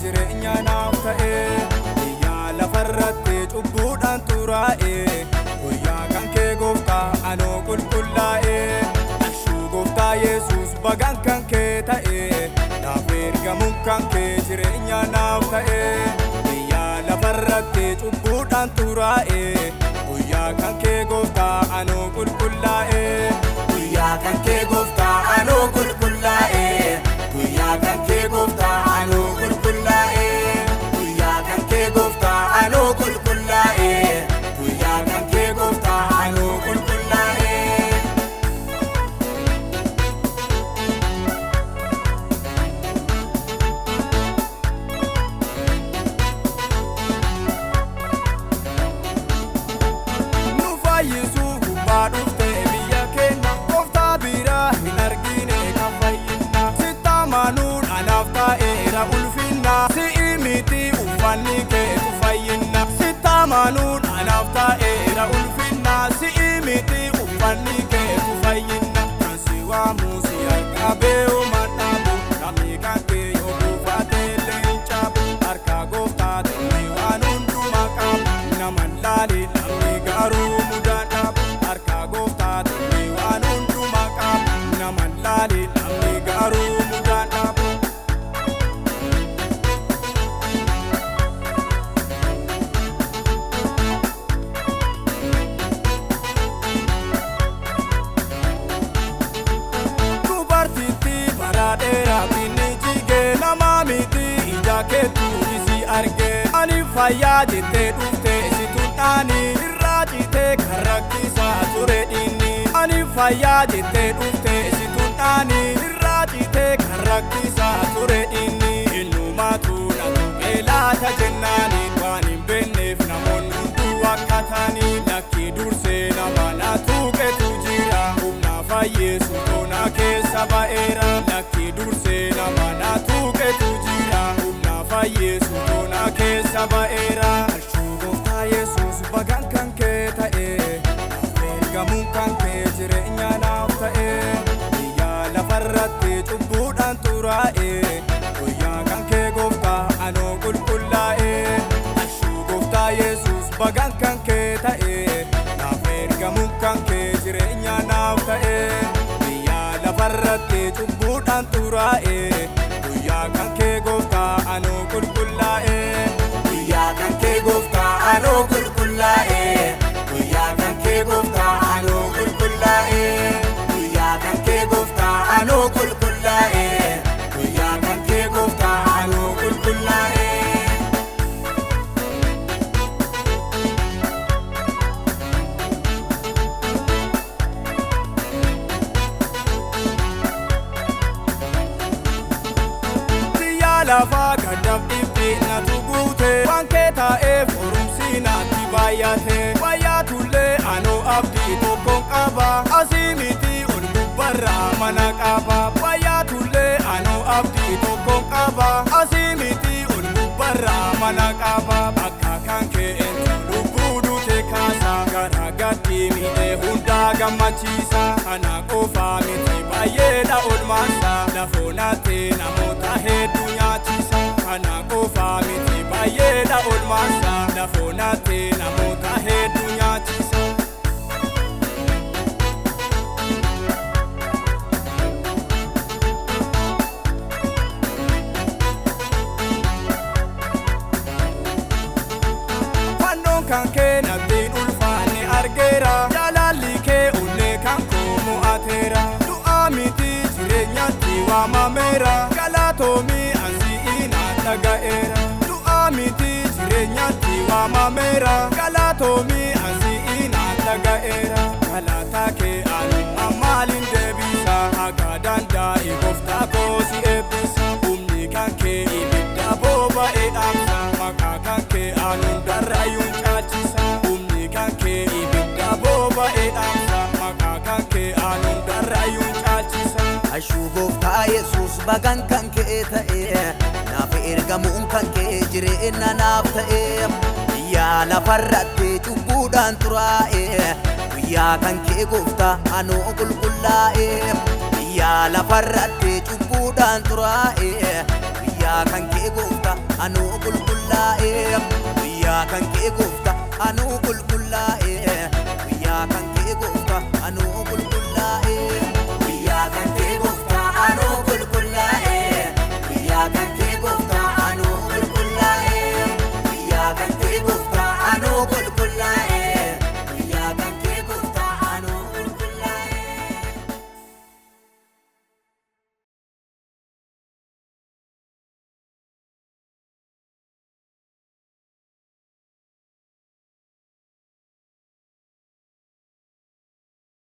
jireenya naaf ta'e biyya lafarratti cubbuudhaan xuraa'e guyyaa kan kee gooftaa anoo qulqullaa'e ashuu gooftaa Yesuus bagaan kan kee ta'e naaf ergamuun kan kee jireenya naaf ta'e biyya lafarratti cubbuudhaan xuraa'e guyyaa kan kee gooftaa anoo qulqullaa'e guyyaa kan kee gooftaa anoo qulqullaa'e guyyaa kan kee gooftaa anoo qulqullaa'e guyyaa kan kee gooftaa anoo qulqullaa'e guyyaa kan kee gooftaa anoo qulqullaa'e nu fayyisuu gubbaa dhufte biyya keenya gooftaa biraa hin argine kan fayyinna sitta maanuun anaaf taa'eera ulfinna si'i miti uffanni keetu fayyinna sitta maanuun anaaf taa'eera ulfinna si'i miti uffanni keetu fayyinna kan si waamu si harka bee'uma dhaabu namni kan kee yoo buufateellee hin caabu harka gooftaatiin waan hundumaa qabu naman laali namni garuu mudaan dhaabu harka gooftaatiin waan hundumaa qabu naman laali namni garuu mudaan dhaabu dubartiitti bara dheeraa binni jigee nama miti ija keetu isi argee ani fayyaa jettee dhufte situ dhaani irraa citee kan rakkisaa ture dhiinni ani fayyaa jettee dhufte situ dhaani irraa citee kan rakkisaa ture dhiinni innumaatu na tuqee laata jennaani waan hin beekneef namoonni hunduu akka taanii lakkii dursee nama na tuqetu jira humna fayyeessu toona keessa ba'eera lakkii dursee nama na tuqetu jira humna fayyeessu toona keessa ba'eera ashuu gooftaa Yesuus bagaan kan kee ta'e ergamuun kan kee jireenya naaf ta'e biyya lafarratti cubbuudhaan xuraa'e guyyaa kan kee gooftaa anoo qulqullaa'e ashuu gooftaa Yesuus bagaan kan kee ta'e naaf ergamuun kan kee jireenya naaf ta'e biyya lafarratti cubbuudhaan xuraa'e guyyaa kan kee gooftaa anoo qulqullaa'e guyyaa kan kee gooftaa anoo qulqullaa'e guyyaa kan kee gooftaa anoo qulqullaa'e guyyaa kan kee gooftaa anoo qulqullaa'e guyyaa kan kee gooftaa anoo qulqullaa'e biyya lafaa gaddaaf dhibbi natu guute waan kee taa'eef oromsi naatti baay'ate baay'atullee anoo abdii tokkoon qaba asii miti ol gubbarraa mana qaba baay'atullee anoo abdii tokkoon qaba asii miti ol gubbarraa mana qaba bakka kan kee entu lubbuu duute kaasa gara gaddi miidhee hundaa gammachiisa kana qofaa miti baay'eedha olmaansa lafoonaatti namoota hedduu nyaachisa kana qofaa miti baay'eedha olmaansa lafoonaatti namoota hedduu nyaachisa fannoon kan kee nattiin ulfaanne argeera jaalalli kee onnee kan koo mo'ateera du'aa miti jireenyatti waamameera galatoomii ansii naan dhaga'eera du'aa miti jireenyatti waamameera galatoomii ansii naan dhaga'eera galataa kee anuma maaliin deebisa haga danda'e gooftaa koo si eebbisa humni kan kee ibidda boba'ee dhaamsa maqaa kan kee anuun darrayyuun caalchisa humni kan kee ibidda boba'ee dhaamsa maqaa kan kee anuun darrayyuun caalchisa ashuu gooftaa Yesuus bagaan kan kee ta'e naaf ergamuun kan kee jireenya naaf ta'e biyya lafarratti cubbuudhaan xuraa'e guyyaa kan kee gooftaa anoo qulqullaa'e biyya lafarratti cubbuudhaan xuraa'e guyyaa kan kee gooftaa anuu qulqullaa'ee guyyaa kan kee gooftaa anuu qulqullaa'ee guyyaa kan kee gooftaa anuu qulqullaa'ee